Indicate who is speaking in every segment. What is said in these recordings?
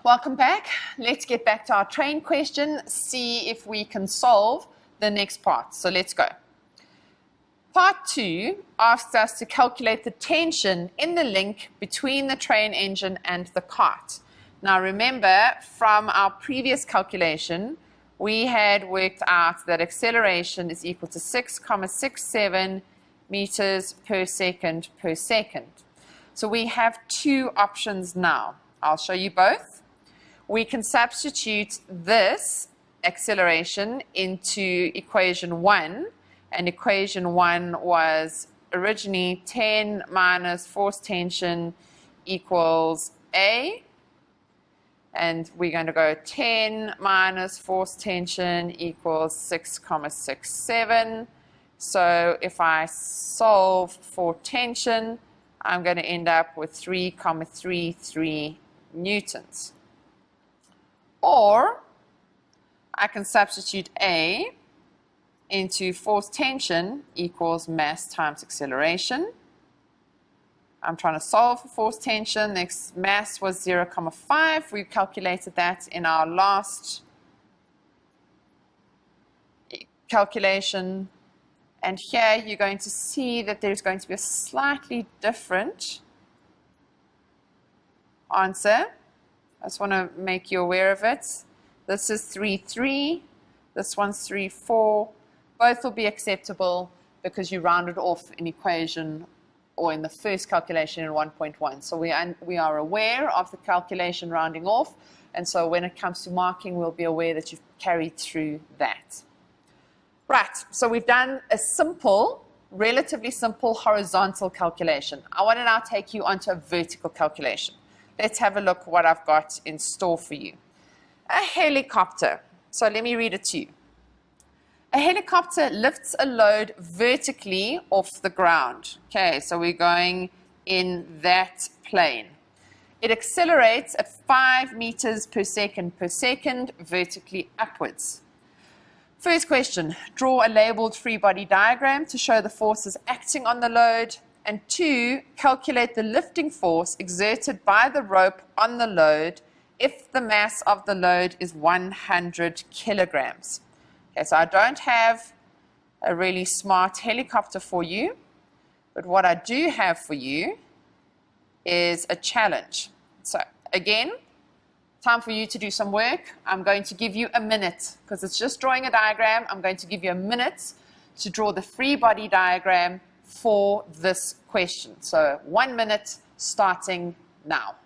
Speaker 1: Welcome back. Let's get back to our train question, see if we can solve the next part. So let's go. Part 2 asks us to calculate the tension in the link between the train engine and the cart. Now remember, from our previous calculation, we had worked out that acceleration is equal to 6,67 meters per second per second. So we have two options now. I'll show you both. We can substitute this acceleration into equation 1, and equation 1 was originally 10 minus force tension equals A, and we're going to go 10 minus force tension equals 6,67. So if I solve for tension, I'm going to end up with 3,33 newtons. Or I can substitute A into force tension equals mass times acceleration. I'm trying to solve for force tension. Next mass was 0,5. We calculated that in our last calculation. And here you're going to see that there's going to be a slightly different answer. I just want to make you aware of it. This is 3,3. This one's 3,4. Both will be acceptable because you rounded off in equation or in the first calculation in 1.1. So we are aware of the calculation rounding off, and so when it comes to marking, we'll be aware that you've carried through that. Right, so we've done a simple, relatively simple horizontal calculation. I want to now take you onto a vertical calculation. Let's have a look what I've got in store for you. A helicopter. So let me read it to you. A helicopter lifts a load vertically off the ground. Okay, so we're going in that plane. It accelerates at 5 meters per second vertically upwards. First question, draw a labeled free body diagram to show the forces acting on the load. And 2, calculate the lifting force exerted by the rope on the load if the mass of the load is 100 kilograms. Okay, so I don't have a really smart helicopter for you, but what I do have for you is a challenge. So again, time for you to do some work. I'm going to give you a minute because it's just drawing a diagram. I'm going to give you a minute to draw the free body diagram for this question. So 1 minute starting now.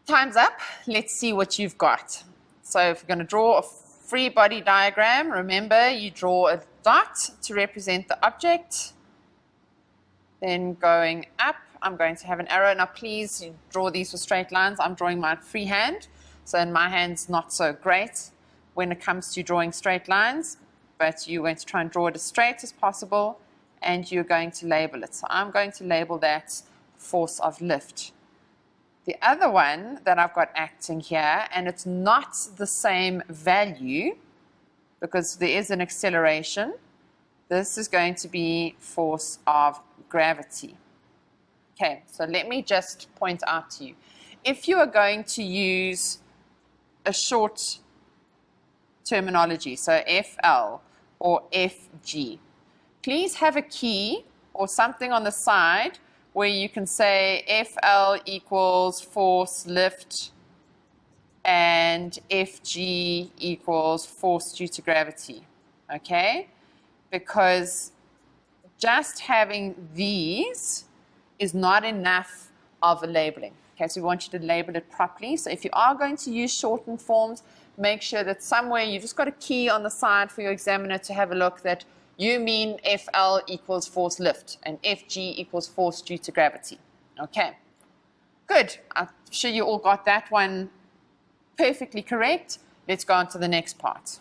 Speaker 1: Time's up. Let's see what you've got. So if we're going to draw a free body diagram, remember you draw a dot to represent the object. Then going up, I'm going to have an arrow. Now please you draw these with straight lines. I'm drawing my freehand, so in my hand's not so great when it comes to drawing straight lines, but you're going to try and draw it as straight as possible, and you're going to label it. So I'm going to label that force of lift. The other one that I've got acting here, and it's not the same value because there is an acceleration. This is going to be force of gravity. Okay, so let me just point out to you. If you are going to use a short terminology, so FL or FG, please have a key or something on the side where you can say FL equals force lift and FG equals force due to gravity, okay? Because just having these is not enough of a labeling. Okay, so we want you to label it properly. So if you are going to use shortened forms, make sure that somewhere you've just got a key on the side for your examiner to have a look that you mean FL equals force lift and FG equals force due to gravity. Okay, good. I'm sure you all got that one perfectly correct. Let's go on to the next part.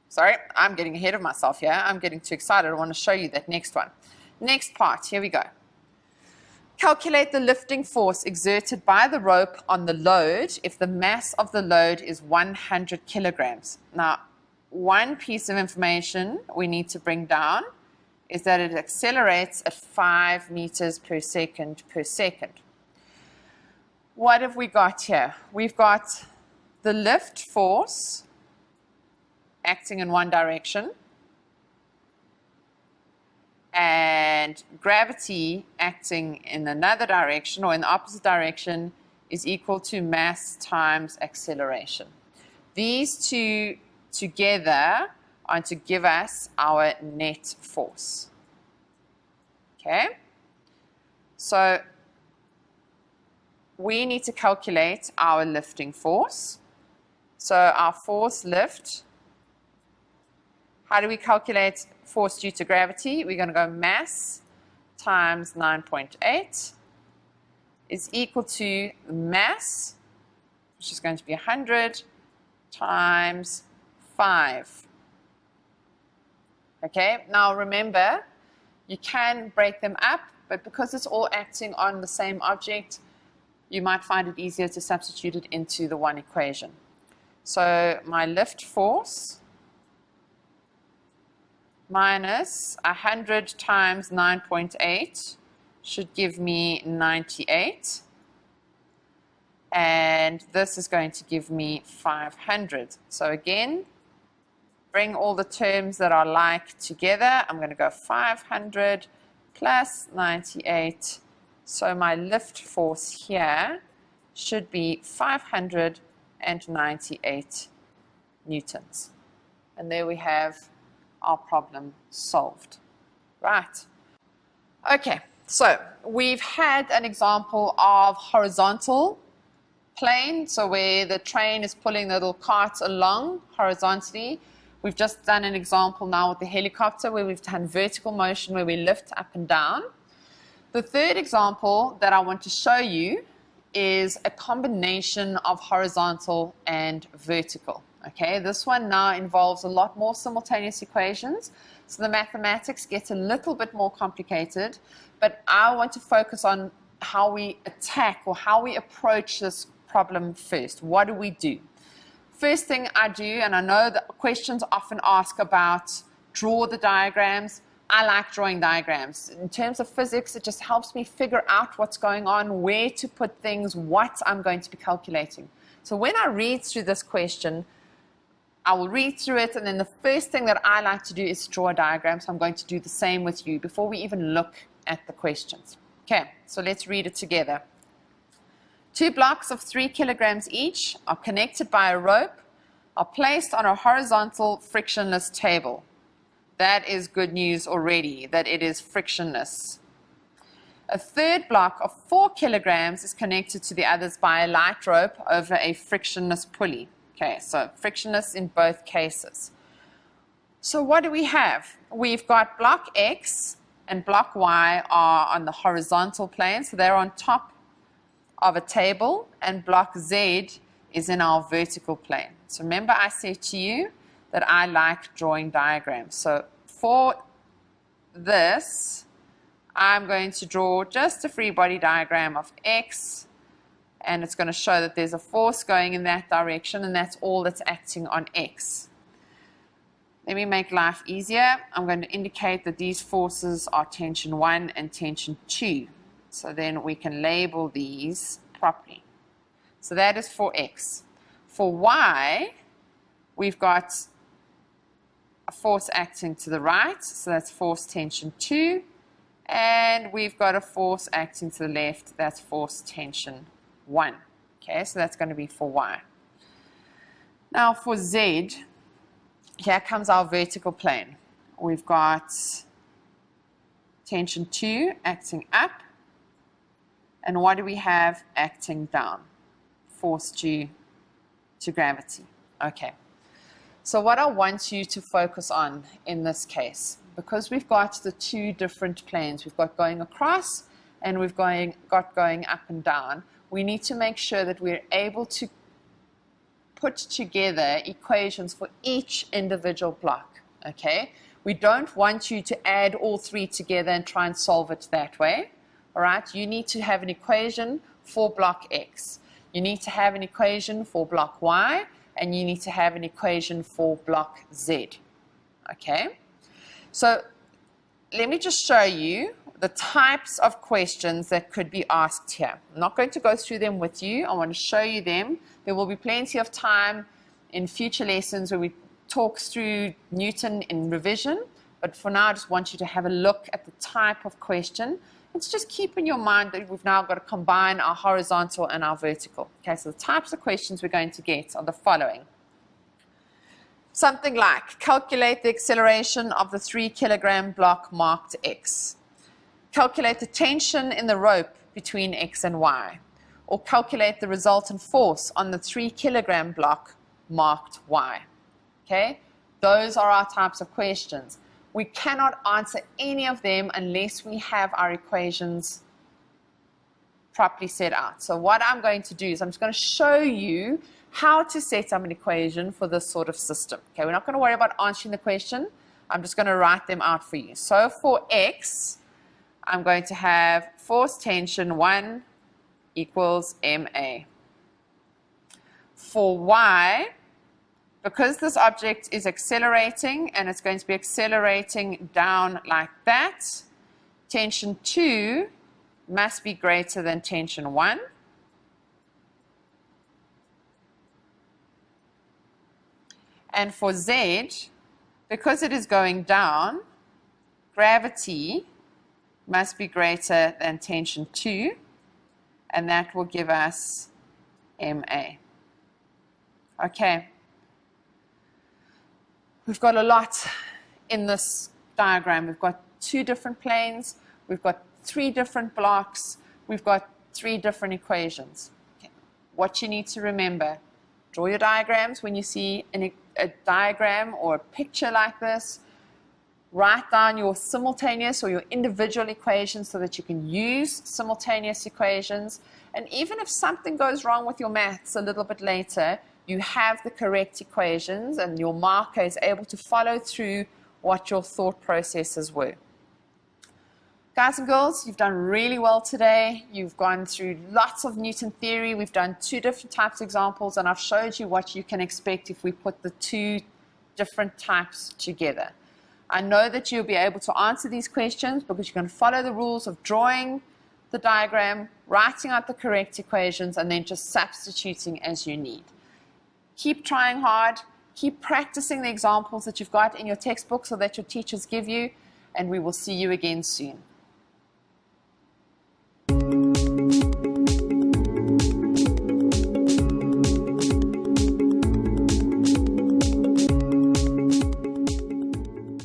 Speaker 1: Sorry, I'm getting ahead of myself here. I'm getting too excited. I want to show you that next one. Next part, here we go. Calculate the lifting force exerted by the rope on the load if the mass of the load is 100 kilograms. Now, one piece of information we need to bring down is that it accelerates at 5 meters per second per second. What have we got here? We've got the lift force acting in one direction and gravity acting in another direction or in the opposite direction is equal to mass times acceleration. These two together are to give us our net force. Okay? So we need to calculate our lifting force. So our force lift, how do we calculate force due to gravity? We're going to go mass times 9.8 is equal to mass, which is going to be 100 times 5. Okay, now remember, you can break them up, but because it's all acting on the same object, you might find it easier to substitute it into the one equation. So my lift force minus 100 times 9.8 should give me 98. And this is going to give me 500. So again, bring all the terms that are like together. I'm going to go 500 plus 98. So my lift force here should be 598 newtons. And there we have our problem solved. Right. Okay, so we've had an example of horizontal plane, so where the train is pulling the little cart along horizontally. We've just done an example now with the helicopter where we've done vertical motion where we lift up and down. The third example that I want to show you is a combination of horizontal and vertical. Okay, this one now involves a lot more simultaneous equations, so the mathematics gets a little bit more complicated, but I want to focus on how we attack or how we approach this problem first. What do we do? First thing I do, and I know that questions often ask about draw the diagrams. I like drawing diagrams. In terms of physics, it just helps me figure out what's going on, where to put things, what I'm going to be calculating. So when I read through this question, I will read through it, and then the first thing that I like to do is draw a diagram. So I'm going to do the same with you before we even look at the questions. Okay, so let's read it together. 2 blocks of 3 kilograms each are connected by a rope, are placed on a horizontal frictionless table. That is good news already, that it is frictionless. A third block of 4 kilograms is connected to the others by a light rope over a frictionless pulley. Okay, so frictionless in both cases. So what do we have? We've got block X and block Y are on the horizontal plane, so they're on top of a table, and block Z is in our vertical plane. So remember I said to you that I like drawing diagrams. So for this, I'm going to draw just a free body diagram of X, and it's going to show that there's a force going in that direction, and that's all that's acting on X. Let me make life easier. I'm going to indicate that these forces are tension 1 and tension 2. So then we can label these properly. So that is for X. For Y, we've got a force acting to the right, so that's force tension 2, And we've got a force acting to the left. That's force tension 1. Okay, so that's going to be for y. Now for z, here comes our vertical plane. We've got tension 2 acting up. And what do we have acting down? Force due to gravity. Okay. So what I want you to focus on in this case, because we've got the two different planes, we've got going across and we've got going up and down, we need to make sure that we're able to put together equations for each individual block, okay? We don't want you to add all three together and try and solve it that way, all right? You need to have an equation for block X. You need to have an equation for block Y, and you need to have an equation for block Z, okay? So let me just show you the types of questions that could be asked here. I'm not going to go through them with you. I want to show you them. There will be plenty of time in future lessons where we talk through Newton in revision, but for now I just want you to have a look at the type of question. It's just keep in your mind that we've now got to combine our horizontal and our vertical. Okay, so the types of questions we're going to get are the following. Something like, calculate the acceleration of the 3 kilogram block marked X. Calculate the tension in the rope between X and Y. Or calculate the resultant force on the 3 kilogram block marked Y. Okay, those are our types of questions. We cannot answer any of them unless we have our equations properly set out. So what I'm going to do is I'm just going to show you how to set up an equation for this sort of system. Okay, we're not going to worry about answering the question. I'm just going to write them out for you. So for X, I'm going to have force tension 1 equals MA. For Y, because this object is accelerating and it's going to be accelerating down like that, tension 2 must be greater than tension 1. And for Z, because it is going down, gravity must be greater than tension 2, and that will give us MA. Okay. We've got a lot in this diagram. We've got 2 different planes, we've got 3 different blocks, we've got 3 different equations. Okay. What you need to remember, draw your diagrams when you see a diagram or a picture like this. Write down your simultaneous or your individual equations so that you can use simultaneous equations. And even if something goes wrong with your maths a little bit later, you have the correct equations and your marker is able to follow through what your thought processes were. Guys and girls, you've done really well today. You've gone through lots of Newton theory. We've done 2 different types of examples, and I've showed you what you can expect if we put the 2 different types together. I know that you'll be able to answer these questions because you can follow the rules of drawing the diagram, writing out the correct equations, and then just substituting as you need. Keep trying hard. Keep practicing the examples that you've got in your textbook so that your teachers give you, and we will see you again soon.